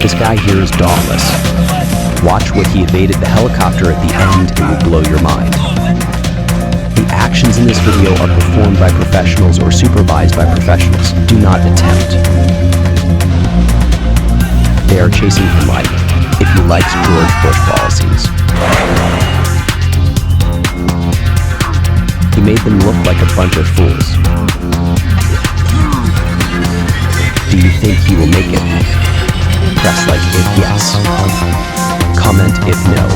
This guy here is dauntless. Watch what he evaded the helicopter at the end, it will blow your mind. The actions in this video are performed by professionals or supervised by professionals. Do not attempt. They are chasing for life. If he likes George Bush policies. He made them look like a bunch of fools. Do you think he will make it? Press like if yes. Comment if no.